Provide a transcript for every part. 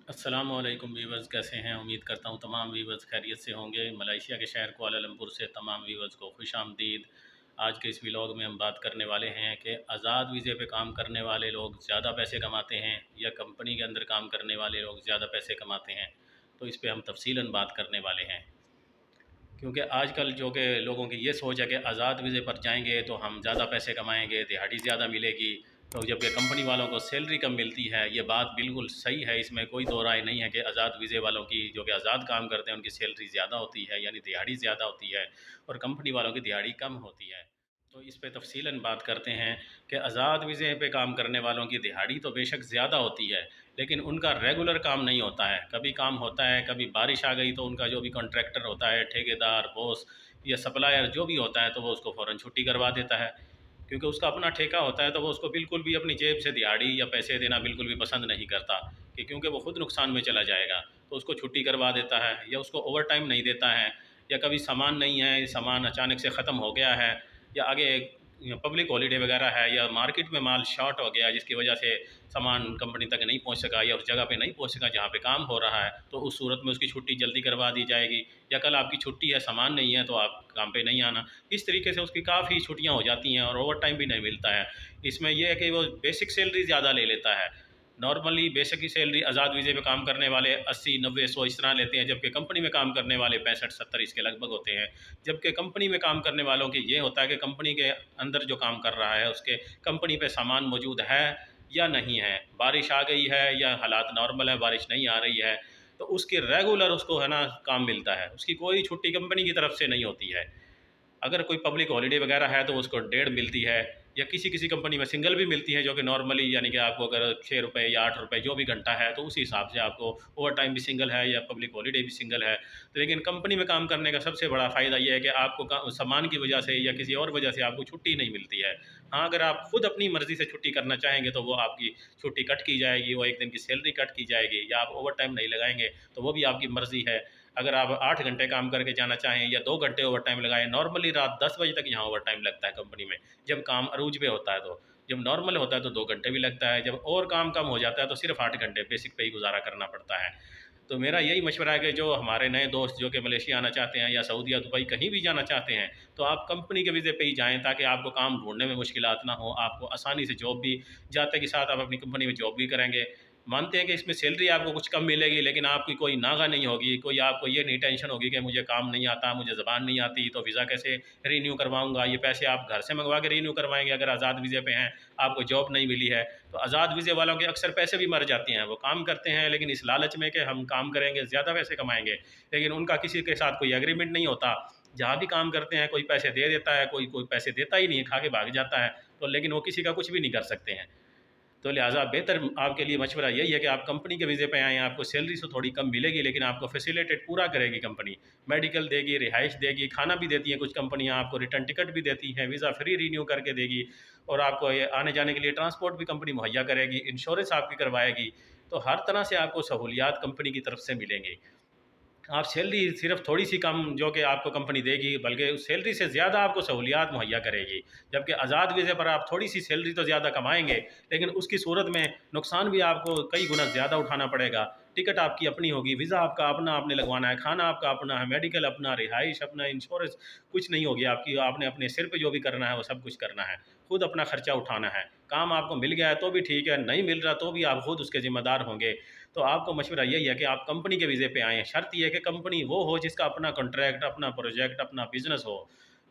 السلام علیکم ویورز، کیسے ہیں؟ امید کرتا ہوں تمام ویورز خیریت سے ہوں گے۔ ملائیشیا کے شہر کوالالمپور سے تمام ویورز کو خوش آمدید۔ آج کے اس ولاگ میں ہم بات کرنے والے ہیں کہ آزاد ویزے پہ کام کرنے والے لوگ زیادہ پیسے کماتے ہیں یا کمپنی کے اندر کام کرنے والے لوگ زیادہ پیسے کماتے ہیں، تو اس پہ ہم تفصیلاً بات کرنے والے ہیں۔ کیونکہ آج کل جو کہ لوگوں کی یہ سوچ ہے کہ آزاد ویزے پر جائیں گے تو ہم زیادہ پیسے کمائیں گے، دہاڑی زیادہ ملے گی، تو جب کہ کمپنی والوں کو سیلری کم ملتی ہے۔ یہ بات بالکل صحیح ہے، اس میں کوئی دو رائے نہیں ہے کہ آزاد ویزے والوں کی جو کہ آزاد کام کرتے ہیں ان کی سیلری زیادہ ہوتی ہے، یعنی دہاڑی زیادہ ہوتی ہے، اور کمپنی والوں کی دہاڑی کم ہوتی ہے۔ تو اس پہ تفصیلاً بات کرتے ہیں کہ آزاد ویزے پہ کام کرنے والوں کی دہاڑی تو بے شک زیادہ ہوتی ہے، لیکن ان کا ریگولر کام نہیں ہوتا ہے۔ کبھی کام ہوتا ہے، کبھی بارش آ گئی تو ان کا جو بھی کانٹریکٹر ہوتا ہے، ٹھیکیدار، بوس یا سپلائر جو بھی ہوتا ہے، تو وہ اس کو فوراً چھٹی کروا دیتا ہے، کیونکہ اس کا اپنا ٹھیکہ ہوتا ہے، تو وہ اس کو بالکل بھی اپنی جیب سے دہاڑی یا پیسے دینا بالکل بھی پسند نہیں کرتا، کہ کیونکہ وہ خود نقصان میں چلا جائے گا، تو اس کو چھٹی کروا دیتا ہے، یا اس کو اوور ٹائم نہیں دیتا ہے، یا کبھی سامان نہیں ہے، سامان اچانک سے ختم ہو گیا ہے، یا آگے پبلک ہالیڈے وغیرہ ہے، یا مارکیٹ میں مال شارٹ ہو گیا جس کی وجہ سے سامان کمپنی تک نہیں پہنچ سکا یا اس جگہ پہ نہیں پہنچ سکا جہاں پہ کام ہو رہا ہے، تو اس صورت میں اس کی چھٹی جلدی کروا دی جائے گی۔ یا کل آپ کی چھٹی ہے، سامان نہیں ہے، تو آپ کام پہ نہیں آنا۔ اس طریقے سے اس کی کافی چھٹیاں ہو جاتی ہیں اور اوور ٹائم بھی نہیں ملتا ہے۔ اس میں یہ ہے کہ وہ بیسک سیلری زیادہ لے لیتا ہے۔ نارملی بیسک کی سیلری آزاد ویزے پہ کام کرنے والے 80 90 100 اس طرح لیتے ہیں، جبکہ کمپنی میں کام کرنے والے 65 70 اس کے لگ بھگ ہوتے ہیں۔ جبکہ کمپنی میں کام کرنے والوں کی یہ ہوتا ہے کہ کمپنی کے اندر جو کام کر رہا ہے اس کے کمپنی پہ سامان موجود ہے یا نہیں ہے، بارش آ گئی ہے یا حالات نارمل ہے، بارش نہیں آ رہی ہے، تو اس کی ریگولر اس کو ہے نا کام ملتا ہے، اس کی کوئی چھٹی کمپنی کی طرف سے نہیں ہوتی ہے۔ اگر کوئی پبلک ہالیڈے وغیرہ ہے تو اس کو 1.5 ملتی ہے، یا کسی کسی کمپنی میں سنگل بھی ملتی ہے، جو کہ نارملی یعنی کہ آپ کو اگر 6 روپے یا 8 روپے جو بھی گھنٹہ ہے تو اسی حساب سے آپ کو اوور ٹائم بھی سنگل ہے یا پبلک ہالیڈے بھی سنگل ہے۔ تو لیکن کمپنی میں کام کرنے کا سب سے بڑا فائدہ یہ ہے کہ آپ کو سامان کی وجہ سے یا کسی اور وجہ سے آپ کو چھٹی نہیں ملتی ہے۔ ہاں، اگر آپ خود اپنی مرضی سے چھٹی کرنا چاہیں گے تو وہ آپ کی چھٹی کٹ کی جائے گی، وہ ایک دن کی سیلری کٹ کی جائے گی، یا آپ اوور ٹائم نہیں لگائیں گے تو وہ بھی آپ کی مرضی ہے۔ اگر آپ 8 گھنٹے کام کر کے جانا چاہیں یا 2 گھنٹے اوور ٹائم لگائیں، نارملی رات 10 بجے تک یہاں اوور ٹائم لگتا ہے کمپنی میں، جب کام عروج پہ ہوتا ہے، تو جب نارمل ہوتا ہے تو 2 گھنٹے بھی لگتا ہے، جب اور کام کم ہو جاتا ہے تو صرف 8 گھنٹے بیسک پہ ہی گزارا کرنا پڑتا ہے۔ تو میرا یہی مشورہ ہے کہ جو ہمارے نئے دوست جو کہ ملیشیا آنا چاہتے ہیں یا سعودیہ دبئی کہیں بھی جانا چاہتے ہیں، تو آپ کمپنی کے ویزے پہ ہی جائیں، تاکہ آپ کو کام ڈھونڈنے میں مشکلات نہ ہوں، آپ کو آسانی سے جاب بھی جاتے کے ساتھ آپ اپنی کمپنی میں جاب بھی کریں گے۔ مانتے ہیں کہ اس میں سیلری آپ کو کچھ کم ملے گی، لیکن آپ کی کوئی ناغہ نہیں ہوگی، کوئی آپ کو یہ نہیں ٹینشن ہوگی کہ مجھے کام نہیں آتا، مجھے زبان نہیں آتی، تو ویزا کیسے رینیو کرواؤں گا، یہ پیسے آپ گھر سے منگوا کے رینیو کروائیں گے۔ اگر آزاد ویزے پہ ہیں، آپ کو جاب نہیں ملی ہے، تو آزاد ویزے والوں کے اکثر پیسے بھی مر جاتے ہیں، وہ کام کرتے ہیں لیکن اس لالچ میں کہ ہم کام کریں گے زیادہ پیسے کمائیں گے، لیکن ان کا کسی کے ساتھ کوئی ایگریمنٹ نہیں ہوتا۔ جہاں بھی کام کرتے ہیں کوئی پیسے دے دیتا ہے، کوئی پیسے دیتا ہی نہیں ہے، کھا کے بھاگ جاتا ہے، تو لیکن وہ کسی کا کچھ بھی نہیں کر سکتے ہیں۔ تو لہٰذا بہتر آپ کے لیے مشورہ یہی ہے کہ آپ کمپنی کے ویزے پہ آئیں، آپ کو سیلری سے تھوڑی کم ملے گی لیکن آپ کو فیسیلیٹیڈ پورا کرے گی کمپنی، میڈیکل دے گی، رہائش دے گی، کھانا بھی دیتی ہیں کچھ کمپنیاں، آپ کو ریٹرن ٹکٹ بھی دیتی ہیں، ویزا فری رینیو کر کے دے گی، اور آپ کو یہ آنے جانے کے لیے ٹرانسپورٹ بھی کمپنی مہیا کرے گی، انشورنس آپ کی کروائے گی، تو ہر طرح سے آپ کو سہولیات کمپنی کی طرف سے ملیں گی۔ آپ سیلری صرف تھوڑی سی کم جو کہ آپ کو کمپنی دے گی، بلکہ اس سیلری سے زیادہ آپ کو سہولیات مہیا کرے گی۔ جبکہ آزاد ویزے پر آپ تھوڑی سی سیلری تو زیادہ کمائیں گے، لیکن اس کی صورت میں نقصان بھی آپ کو کئی گنا زیادہ اٹھانا پڑے گا۔ ٹکٹ آپ کی اپنی ہوگی، ویزا آپ کا اپنا آپ نے لگوانا ہے، کھانا آپ کا اپنا ہے، میڈیکل اپنا، رہائش اپنا، انشورنس کچھ نہیں ہوگی آپ کی، آپ نے اپنے سر پہ جو بھی کرنا ہے وہ سب کچھ کرنا ہے، خود اپنا خرچہ اٹھانا ہے۔ کام آپ کو مل گیا ہے تو بھی ٹھیک ہے، نہیں مل رہا تو بھی آپ خود اس کے ذمہ دار ہوں گے۔ تو آپ کو مشورہ یہی ہے کہ آپ کمپنی کے ویزے پہ آئیں، شرط یہ ہے کہ کمپنی وہ ہو جس کا اپنا کانٹریکٹ، اپنا پروجیکٹ، اپنا بزنس ہو،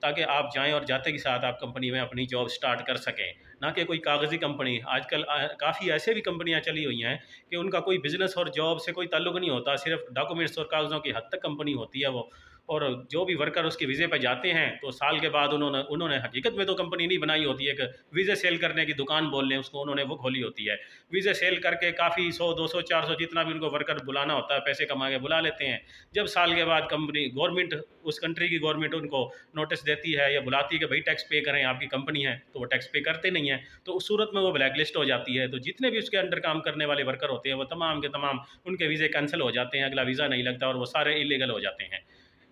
تاکہ آپ جائیں اور جاتے کے ساتھ آپ کمپنی میں اپنی جاب سٹارٹ کر سکیں، نہ کہ کوئی کاغذی کمپنی۔ آج کل کافی ایسے بھی کمپنیاں چلی ہوئی ہیں کہ ان کا کوئی بزنس اور جاب سے کوئی تعلق نہیں ہوتا، صرف ڈاکومنٹس اور کاغذوں کی حد تک کمپنی ہوتی ہے وہ، اور جو بھی ورکر اس کے ویزے پہ جاتے ہیں تو سال کے بعد انہوں نے حقیقت میں تو کمپنی نہیں بنائی ہوتی ہے، کہ ویزے سیل کرنے کی دکان بول لیں اس کو، انہوں نے وہ کھولی ہوتی ہے، ویزے سیل کر کے کافی 100 200 400 جتنا بھی ان کو ورکر بلانا ہوتا ہے پیسے کما کے بلا لیتے ہیں۔ جب سال کے بعد کمپنی گورنمنٹ، اس کنٹری کی گورنمنٹ ان کو نوٹس دیتی ہے یا بلاتی ہے کہ بھائی ٹیکس پے کریں، آپ کی کمپنی ہے، تو وہ ٹیکس پے کرتے نہیں ہیں، تو اس صورت میں وہ بلیک لسٹ ہو جاتی ہے۔ تو جتنے بھی اس کے اندر کام کرنے والے ورکر ہوتے ہیں وہ تمام کے تمام ان کے ویزے کینسل ہو جاتے ہیں، اگلا ویزا نہیں لگتا اور وہ سارے ایلیگل ہو جاتے ہیں۔